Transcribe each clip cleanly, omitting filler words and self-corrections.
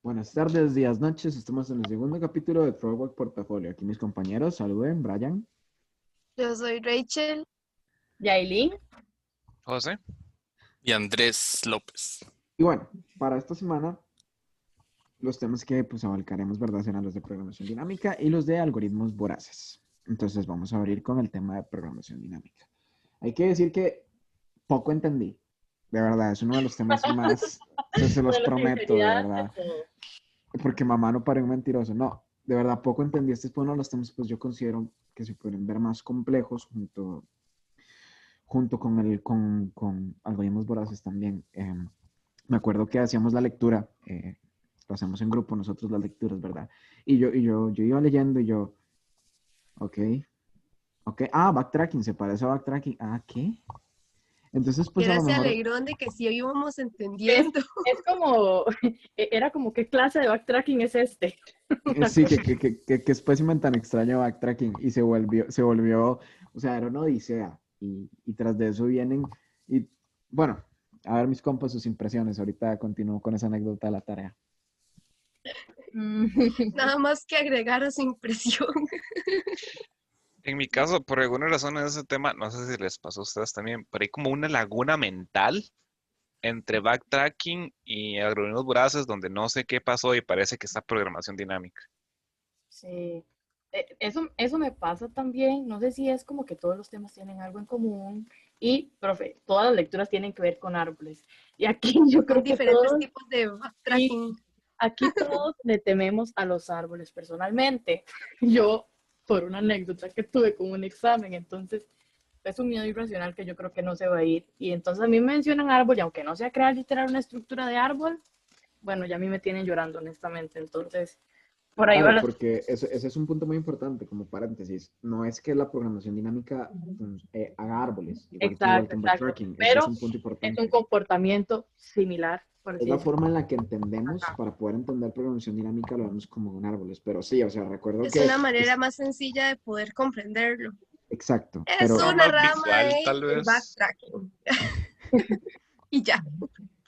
Buenas tardes, días, noches. Estamos en el segundo capítulo de Throwback Portafolio. Aquí mis compañeros, saluden, Brian. Yo soy Rachel. Yailin. José. Y Andrés López. Y bueno, para esta semana, los temas que pues abarcaremos, ¿verdad? Serán los de programación dinámica y los de algoritmos voraces. Entonces vamos a abrir con el tema de programación dinámica. Hay que decir que poco entendí. De verdad, es uno de los temas más, se los prometo, de verdad. Porque mamá no parece un mentiroso. No, de verdad, poco entendí. Este es uno de los temas, pues yo considero que se pueden ver más complejos junto con algoritmos voraces también. Me acuerdo que hacíamos la lectura, lo hacemos en grupo nosotros las lecturas, ¿verdad? Y yo iba leyendo y yo, ok, backtracking, se parece a backtracking. ¿Qué? Entonces, pues Y a ahora lo se mejor... alegró de que sí íbamos entendiendo. Es como, era como, ¿qué clase de backtracking es este? Sí, que espécimen tan extraño backtracking y se volvió, o sea, era una odisea y tras de eso vienen y bueno, a ver mis compas sus impresiones, ahorita continúo con esa anécdota de la tarea. Nada más que agregar a su impresión. En mi caso, por alguna razón en ese tema, no sé si les pasó a ustedes también, pero hay como una laguna mental entre backtracking y algoritmos voraces donde no sé qué pasó y parece que está programación dinámica. Sí, eso me pasa también. No sé si es como que todos los temas tienen algo en común y, profe, todas las lecturas tienen que ver con árboles. Y aquí yo creo que Diferentes todos, tipos de backtracking. aquí todos le tememos a los árboles personalmente. Yo, por una anécdota que tuve con un examen, entonces es un miedo irracional que yo creo que no se va a ir. Y entonces a mí me mencionan árbol y aunque no sea crear literal una estructura de árbol, bueno, ya a mí me tienen llorando honestamente. Entonces, por ahí va Claro, la... porque ese es un punto muy importante como paréntesis, no es que la programación dinámica haga árboles, igual Exacto, que en exacto. backtracking, ese es Pero un punto es un importante. comportamiento similar, por Es así la decirlo. forma en la que entendemos, para poder entender programación dinámica, lo vemos como en árboles. Pero sí, o sea, recuerdo Es que... una manera más sencilla de poder comprenderlo. Exacto, Es pero... una Forma rama visual, tal del vez. backtracking. Y ya.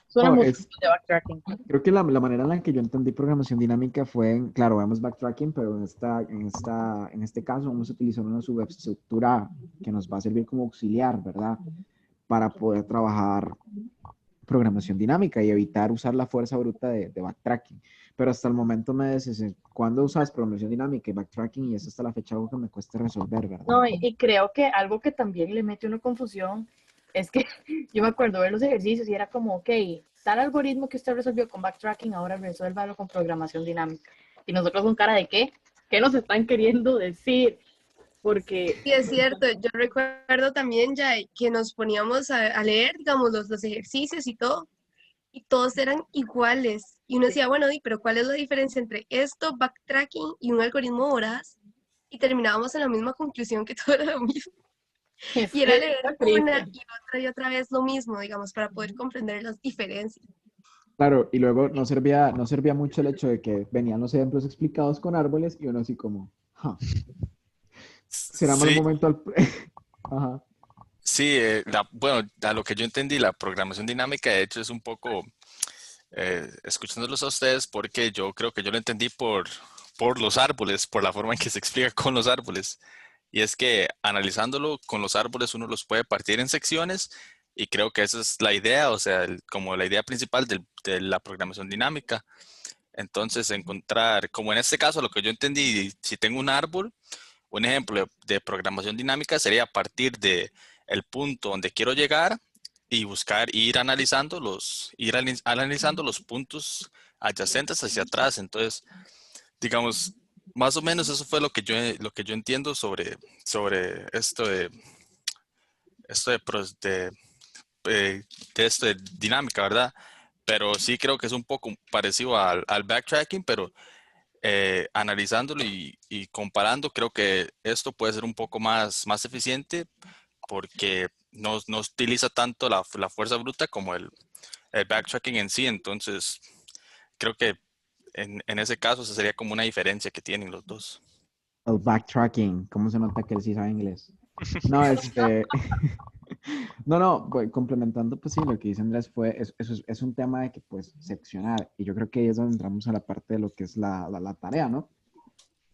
Suena No, mucho de backtracking. creo que la manera en la que yo entendí programación dinámica fue, claro, vemos backtracking, pero en este caso vamos a utilizar una subestructura que nos va a servir como auxiliar, ¿verdad? Para poder trabajar programación dinámica y evitar usar la fuerza bruta de backtracking. Pero hasta el momento me dices, ¿cuándo usas programación dinámica y backtracking? Y eso hasta la fecha algo que me cuesta resolver, ¿verdad? No, y creo que algo que también le mete una confusión es que yo me acuerdo ver los ejercicios y era como, ok, tal algoritmo que usted resolvió con backtracking, ahora resuélvalo con programación dinámica. Y nosotros con cara de qué, ¿qué nos están queriendo decir? Porque Y es cierto, yo recuerdo también ya que nos poníamos a leer, digamos, los ejercicios y todo, y todos eran iguales. Y uno decía, bueno, pero ¿cuál es la diferencia entre esto, backtracking y un algoritmo voraz? Y terminábamos en la misma conclusión que todo era lo mismo. es Y era que leer está una triste. y otra vez lo mismo, digamos, para poder comprender las diferencias. Claro, y luego no servía mucho el hecho de que venían los ejemplos explicados con árboles y uno así como, será mal Sí, momento al... Ajá. sí, bueno, a lo que yo entendí, la programación dinámica de hecho es un poco, escuchándolos a ustedes, porque yo creo que yo lo entendí por los árboles, por la forma en que se explica con los árboles. Y es que analizándolo con los árboles uno los puede partir en secciones y creo que esa es la idea, o sea, como la idea principal de la programación dinámica. Entonces, encontrar, como en este caso, lo que yo entendí, si tengo un árbol, un ejemplo de programación dinámica sería partir de el punto donde quiero llegar y buscar, analizando los puntos adyacentes hacia atrás. Entonces, digamos, más o menos eso fue lo que yo entiendo sobre esto de esto de dinámica, ¿verdad? Pero sí creo que es un poco parecido al backtracking, pero analizándolo y comparando, creo que esto puede ser un poco más eficiente porque no utiliza tanto la fuerza bruta como el backtracking en sí. Entonces, creo que en ese caso esa sería como una diferencia que tienen los dos. El backtracking, ¿cómo se nota que él sí sabe inglés? No, No, pues, complementando, pues sí, lo que dice Andrés es un tema de que, pues, seccionar, y yo creo que ahí es donde entramos a la parte de lo que es la tarea, ¿no?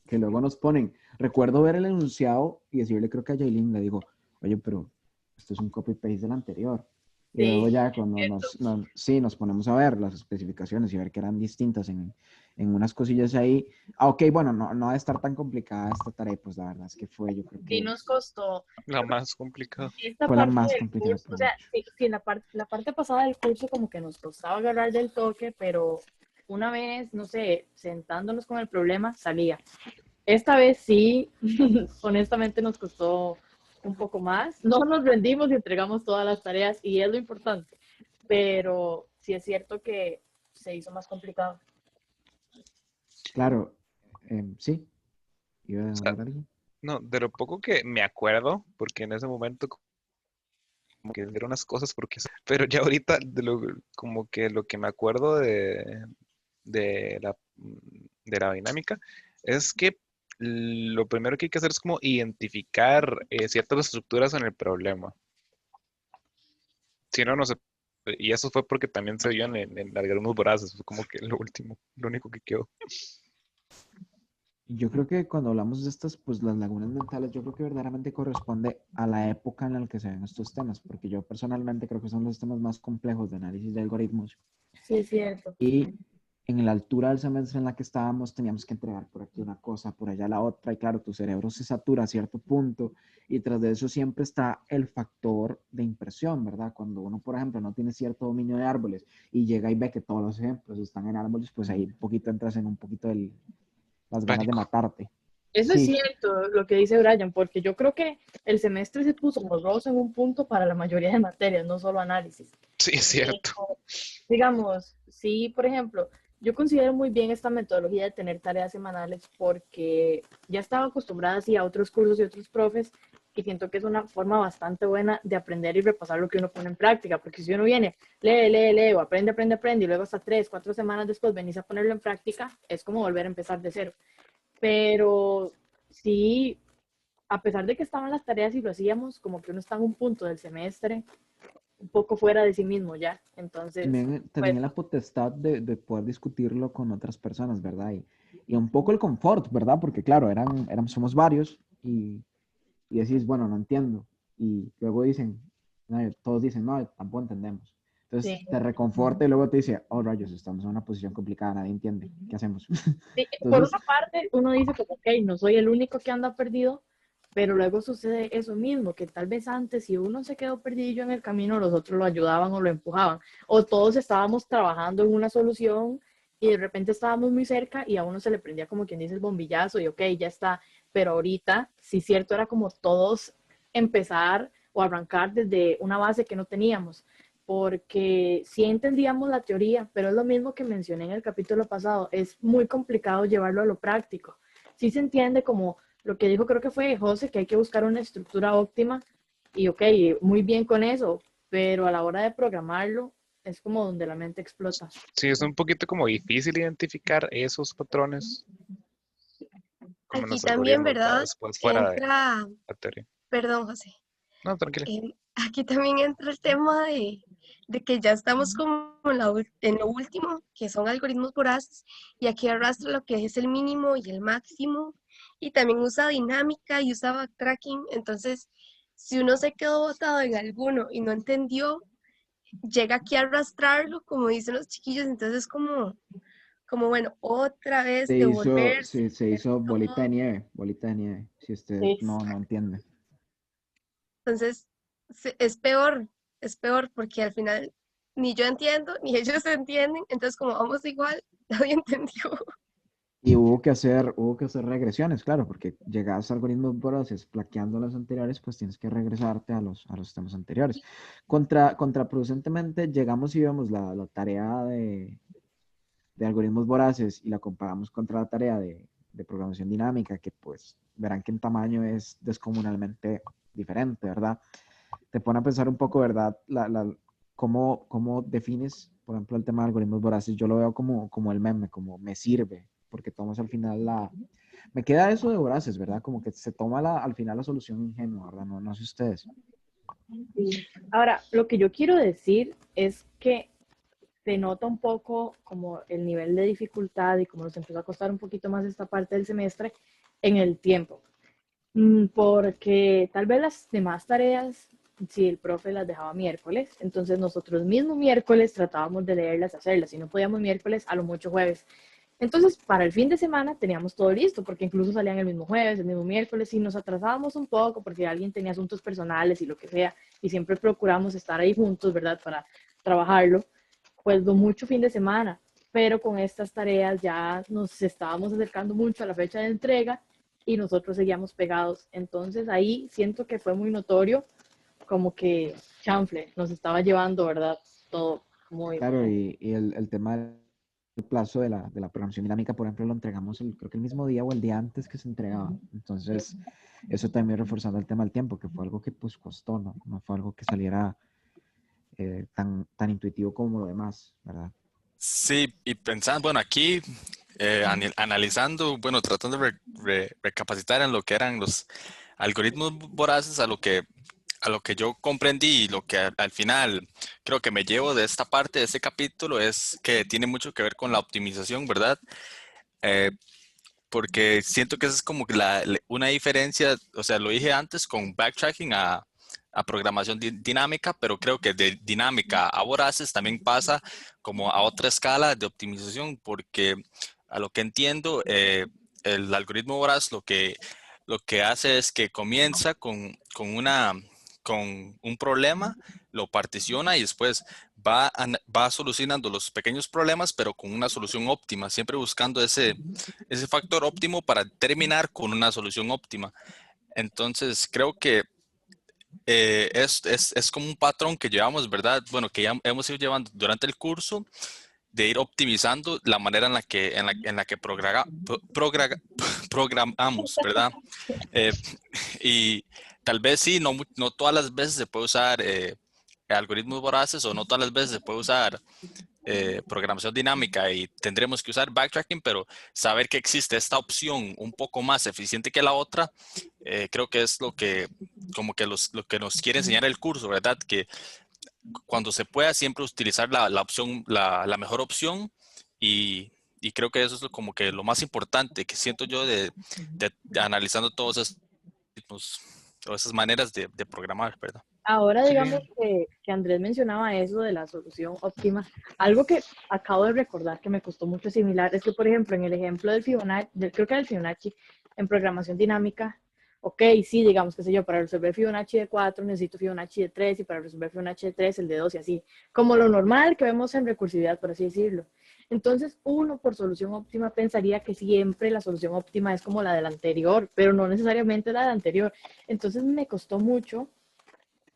Que luego nos ponen, recuerdo ver el enunciado y decirle, creo que a Jaylin le digo, oye, pero esto es un copy-paste del anterior. Y luego Sí, ya cuando cierto. sí, nos ponemos a ver las especificaciones y ver que eran distintas en unas cosillas ahí. Ah, ok, bueno, no ha de estar tan complicada esta tarea, pues la verdad es que fue, yo creo Sí que nos costó. La más complicada. Esta fue la parte más del complicada curso, o por sea, mucho. sí, sí, la parte pasada del curso como que nos costaba agarrar del toque, pero una vez, no sé, sentándonos con el problema, salía. Esta vez sí, honestamente nos costó un poco más. No nos rendimos y entregamos todas las tareas y es lo importante, pero sí es cierto que se hizo más complicado. Claro, sí, iba a O sea, hablar algo. no, de lo poco que me acuerdo, porque en ese momento como que eran unas cosas, pero ya ahorita como que lo que me acuerdo de de la dinámica es que lo primero que hay que hacer es como identificar ciertas estructuras en el problema. Si no, no se... Y eso fue porque también se vio en algoritmos voraces, fue como que lo último, lo único que quedó. Yo creo que cuando hablamos de estas, pues las lagunas mentales, yo creo que verdaderamente corresponde a la época en la que se ven estos temas, porque yo personalmente creo que son los temas más complejos de análisis de algoritmos Sí, es cierto. y en la altura del semestre en la que estábamos teníamos que entregar por aquí una cosa, por allá la otra, y claro, tu cerebro se satura a cierto punto y tras de eso siempre está el factor de impresión, ¿verdad? Cuando uno, por ejemplo, no tiene cierto dominio de árboles y llega y ve que todos los ejemplos están en árboles, pues ahí un poquito entras en un poquito las ganas de Pánico. matarte. Eso es Sí, cierto, lo que dice Brian, porque yo creo que el semestre se puso borroso en un punto para la mayoría de materias, no solo análisis. Sí, es cierto. Pero, digamos, sí, por ejemplo, yo considero muy bien esta metodología de tener tareas semanales porque ya estaba acostumbrada así a otros cursos y otros profes y siento que es una forma bastante buena de aprender y repasar lo que uno pone en práctica, porque si uno viene, lee, o aprende, y luego hasta 3, 4 semanas después venís a ponerlo en práctica, es como volver a empezar de cero. Pero sí, a pesar de que estaban las tareas y lo hacíamos, como que uno está en un punto del semestre un poco fuera de sí mismo ya. Entonces, también pues en la potestad de poder discutirlo con otras personas, ¿verdad? Y un poco el confort, ¿verdad? Porque claro, somos varios y decís, bueno, no entiendo. Y luego dicen, no, todos dicen, no, tampoco entendemos. sí. Entonces te reconforta y luego te dice, oh rayos, estamos en una posición complicada, nadie entiende, ¿qué hacemos? Sí, por Entonces, una parte, uno dice como, ok, no soy el único que anda perdido, pero luego sucede eso mismo, que tal vez antes si uno se quedó perdido en el camino, los otros lo ayudaban o lo empujaban, o todos estábamos trabajando en una solución y de repente estábamos muy cerca y a uno se le prendía como quien dice el bombillazo y ok, ya está, pero ahorita sí cierto era como todos empezar o arrancar desde una base que no teníamos, porque sí entendíamos la teoría, pero es lo mismo que mencioné en el capítulo pasado, es muy complicado llevarlo a lo práctico. Sí se entiende como lo que dijo, creo que fue José, que hay que buscar una estructura óptima y ok, muy bien con eso, pero a la hora de programarlo es como donde la mente explota. Sí, es un poquito como difícil identificar esos patrones, como en Aquí los también, algoritmos, va ¿verdad? después fuera de Entra, la teoría. perdón, José. No, tranquila. Aquí también entra el tema de que ya estamos como en lo último, que son algoritmos voraces, y aquí arrastra lo que es el mínimo y el máximo, y también usa dinámica y usa backtracking. Entonces, si uno se quedó botado en alguno y no entendió, llega aquí a arrastrarlo, como dicen los chiquillos, entonces como bueno, otra vez devolverse, se hacer hizo todo. bolita de nieve, si usted Sí, no entiende. Entonces, es peor porque al final ni yo entiendo, ni ellos entienden, entonces como vamos igual, nadie entendió. Y hubo que hacer regresiones, claro, porque llegas a algoritmos voraces plaqueando los anteriores, pues tienes que regresarte a los temas anteriores. Contraproducentemente, llegamos y vemos la tarea de algoritmos voraces y la comparamos contra la tarea de programación dinámica, que pues verán que en tamaño es descomunalmente diferente, ¿verdad? Te pone a pensar un poco, ¿verdad? Cómo defines, por ejemplo, el tema de algoritmos voraces. Yo lo veo como el meme, como me sirve, porque tomas al final Me queda eso de voraces, ¿verdad? Como que se toma al final la solución ingenua, ¿verdad? No sé ustedes. Sí. Ahora, lo que yo quiero decir es que se nota un poco como el nivel de dificultad y como nos empezó a costar un poquito más esta parte del semestre en el tiempo. Porque tal vez las demás tareas, si el profe las dejaba miércoles, entonces nosotros mismos miércoles tratábamos de leerlas, hacerlas. Si no podíamos miércoles, a lo mucho jueves. Entonces, para el fin de semana teníamos todo listo, porque incluso salían el mismo jueves, el mismo miércoles, y nos atrasábamos un poco porque alguien tenía asuntos personales y lo que sea, y siempre procuramos estar ahí juntos, ¿verdad? Para trabajarlo, pues lo mucho fin de semana. Pero con estas tareas ya nos estábamos acercando mucho a la fecha de entrega y nosotros seguíamos pegados. Entonces ahí siento que fue muy notorio, como que chanfle nos estaba llevando, ¿verdad? Todo muy... Claro, y el tema del plazo de la programación dinámica, por ejemplo, lo entregamos creo que el mismo día o el día antes que se entregaba. Entonces, eso también reforzando el tema del tiempo, que fue algo que pues costó, ¿no? No fue algo que saliera tan intuitivo como lo demás, ¿verdad? Sí, y pensando, bueno, aquí analizando, bueno, tratando de recapacitar en lo que eran los algoritmos voraces a lo que yo comprendí y lo que al final creo que me llevo de esta parte de este capítulo es que tiene mucho que ver con la optimización, ¿verdad? Eh, Porque siento que esa es como que una diferencia, o sea, lo dije antes con backtracking a programación dinámica, pero creo que de dinámica a voraces también pasa como a otra escala de optimización, porque a lo que entiendo, el algoritmo voraz lo que hace es que comienza con un problema, lo particiona y después va solucionando los pequeños problemas, pero con una solución óptima, siempre buscando ese factor óptimo para terminar con una solución óptima. Entonces, creo que es como un patrón que llevamos, ¿verdad? Bueno, que ya hemos ido llevando durante el curso, de ir optimizando la manera en la que programamos, ¿verdad? Eh, y tal vez sí, no todas las veces se puede usar algoritmos voraces o no todas las veces se puede usar programación dinámica y tendremos que usar backtracking, pero saber que existe esta opción un poco más eficiente que la otra, creo que es como que lo que nos quiere enseñar el curso, ¿verdad? Que cuando se pueda siempre utilizar la opción, la mejor opción y creo que eso es como que lo más importante que siento yo de analizando todos estos, todas esas maneras de programar, ¿verdad? Ahora Sí, digamos que Andrés mencionaba eso de la solución óptima. Algo que acabo de recordar que me costó mucho similar es que, por ejemplo, en el ejemplo del Fibonacci, creo que era el Fibonacci, en programación dinámica, ok, sí, digamos, qué sé yo, para resolver Fibonacci de 4 necesito Fibonacci de 3 y para resolver Fibonacci de 3 el de 2 y así, como lo normal que vemos en recursividad, por así decirlo. Entonces, uno por solución óptima pensaría que siempre la solución óptima es como la de la anterior, pero no necesariamente la de la anterior. Entonces, me costó mucho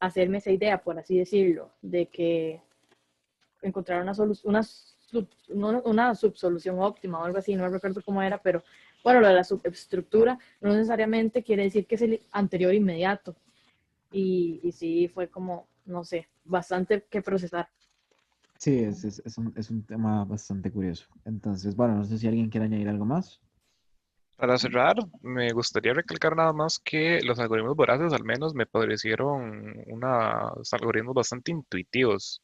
hacerme esa idea, por así decirlo, de que encontrar una subsolución óptima o algo así, no recuerdo cómo era, pero bueno, lo de la subestructura no necesariamente quiere decir que es el anterior inmediato. Y sí, fue como, no sé, bastante que procesar. Sí, es un tema bastante curioso. Entonces, bueno, no sé si alguien quiere añadir algo más. para cerrar, me gustaría recalcar nada más que los algoritmos voraces al menos me parecieron unos algoritmos bastante intuitivos,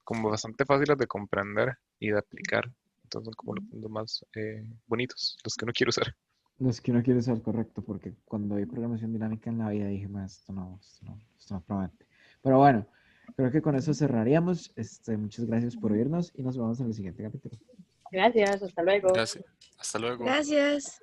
como bastante fáciles de comprender y de aplicar. Entonces son como los puntos más bonitos, los que uno quiere usar. Los que uno quiere ser correcto, porque cuando vi programación dinámica en la vida dije, "Más, esto no promete". Pero bueno, creo que con eso cerraríamos. Muchas gracias por oírnos y nos vemos en el siguiente capítulo. Gracias, hasta luego. Gracias. Hasta luego. Gracias.